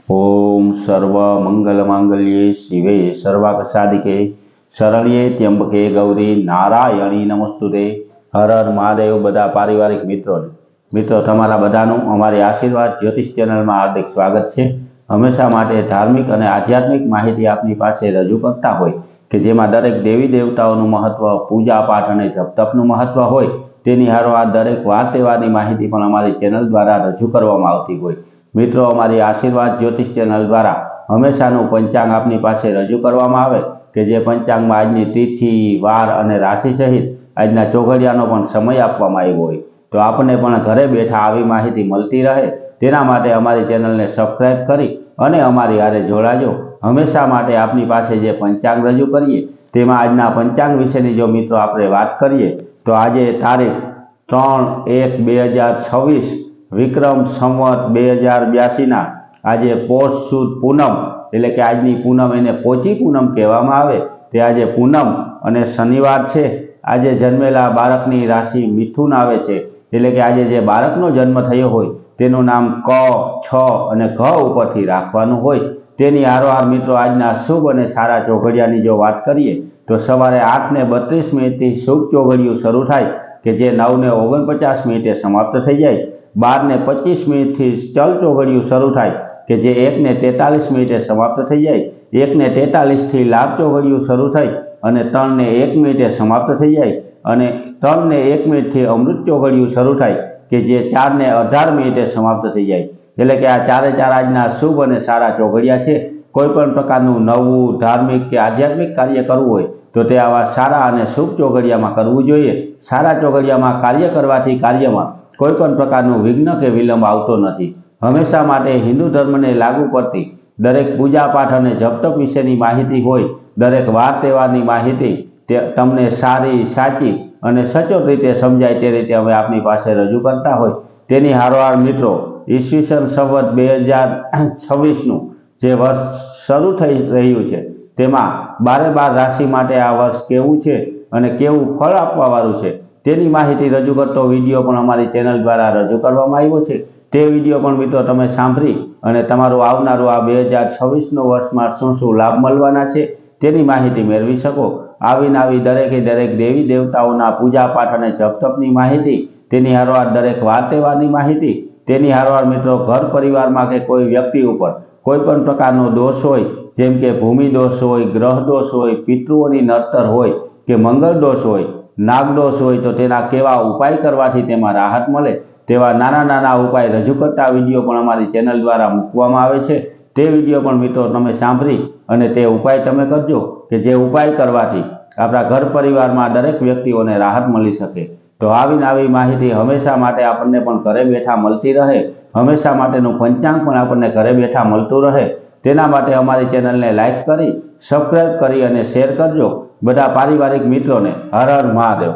ओम सर्व मंगल मांगल्ये शिवे सर्वार्थ शरण्ये त्र्यंबके गौरी नारायणी नमस्तुते। हर हर महादेव। बधा पारिवारिक मित्रों तमारा बधानुं अमारी आशीर्वाद ज्योतिष चेनल में हार्दिक स्वागत है। हमेशा माटे धार्मिक और आध्यात्मिक माहिती आपनी पासे रजू करता होय के जेमां दरेक देवी देवताओनुं महत्व, पूजा पाठ और जप तपनुं महत्व होय तेनी हारोहार दरेक वार तहेवारनी माहिती पण अमारी चेनल द्वारा रजू करवामां आवती होय। मित्रों अमारी आशीर्वाद ज्योतिष चेनल द्वारा हमेशाનું पंचांग आपनी पासे रजू करवामां आवे के जे पंचांग में आजनी तिथि, वार और राशि सहित आजना चौघडियानो पण समय आपवामां आव्यो होय तो आपने पण घरे बैठा आवी माहिती मळती रहे तेना माटे अमारी चेनलने सब्सक्राइब करी अने अमारी हारे जोड़ाजो। हमेशा माटे आपनी पासे जे पंचांग रजू करीए तेमां आजना पंचांग विशेनी जो मित्रों आपणे वात करीए तो आजे तारीख 3/1/2026 विक्रम संवत 2082 ना आजे पोष सुद पूनम एटले के आजनी पूनम एने पोची पूनम कहेवामां आवे ते आजे पूनम अने शनिवार छे। आजे जन्मेला बाळकनी राशि मिथुन आवे छे एटले के आजे जे बाळकनो जन्म थयो होय तेनुं नाम क, छ अने घ उपरथी राखवानुं होय। तेनी हारोहार मित्रों आजना शुभ अने सारा चौघडियानी जो वात करीए तो सवारे 8:32 थी शुभ चौघडियुं शरू थाय के जे 9:49 समाप्त थई जाय। 12:25 थी चल चौघडियुं शरू थाय के जे 1:43 समाप्त थई जाय। 1:43 थी लाभ चौघडियुं शरू थई अने 3:01 समाप्त थई जाय अने 3:01 थी अमृत चौघडियुं शरू थाय के जे 4:18 समाप्त थई जाय। एटले के आ चारे चार आजना शुभ अने सारा चौघडिया छे। कोईपण प्रकारनुं नवुं धार्मिक के आध्यात्मिक कार्य करवुं होय तो ते आवा सारा अने शुभ चौघडियामां करवुं जोईए। सारा चौघडियामां कार्य करवाथी कार्यमां कोईपण प्रकारनुं विघ्न के विलंब आवतो नथी। हमेशा माटे हिंदू धर्म ने लागू पड़ती दरेक पूजा पाठ और जप तप विशेनी माहिती होय, दरेक वार तहेवारनी माहिती तमने सारी, साची और सचोट रीते समझाय ते रीते अमे आपनी पासे रजू करता होय। तेनी हारोहार मित्रों ईस्वीसन संवत 2026 नुं जे वर्ष शरू थई रह्युं छे तेमां 12 राशि माटे आ वर्ष केवुं छे अने केवुं फळ आपवावाळुं छे तेनी माहिती रजू करतो विडियो पण अमारी चेनल द्वारा रजू करवामां आव्यो छे। ते विडियो पण मित्रों तमे सांभळी अने तमारुं आवनारुं आ 2026 नो वर्षमां शुं शुं लाभ मळवाना छे तेनी माहिती मेळवी शको। आवीने आवी दरेके दरेक देवी देवताओना पूजा पाठ अने जप तपनी माहिती, तेनी हारोहार दरेक वार तहेवारनी माहिती, तेनी हारोहार मित्रों घर परिवार में के कोई व्यक्ति पर कोईपण प्रकारनो दोष होय जेम के भूमि दोष होय, ग्रह दोष होय, पितृओनी नड़तर होय के मंगल दोष होय, नागदोष होय तो तेना केवा उपाय करवाथी तेमां राहत मळे तेवा नाना नाना उपाय रजू करता विडियो पण अमारी चेनल द्वारा मूकवामां आवे छे। ते विडियो पण मित्रों तमे सांभळी अने ते उपाय तमे करजो के जे उपाय करवाथी आपणा घर परिवार में दरेक व्यक्तिओने राहत मळी शके। तो आवीने आवी माहिती हमेशा माटे आपणे पण घरे बैठा मळती रहे, हमेशा माटेनुं पंचांग पण आपणे घरे बैठा मळतुं रहे तेना माटे अमारी चेनलने लाइक करी, सब्सक्राइब करी अने शेर करजो। बधा पारिवारिक मित्रों ने हर हर महादेव।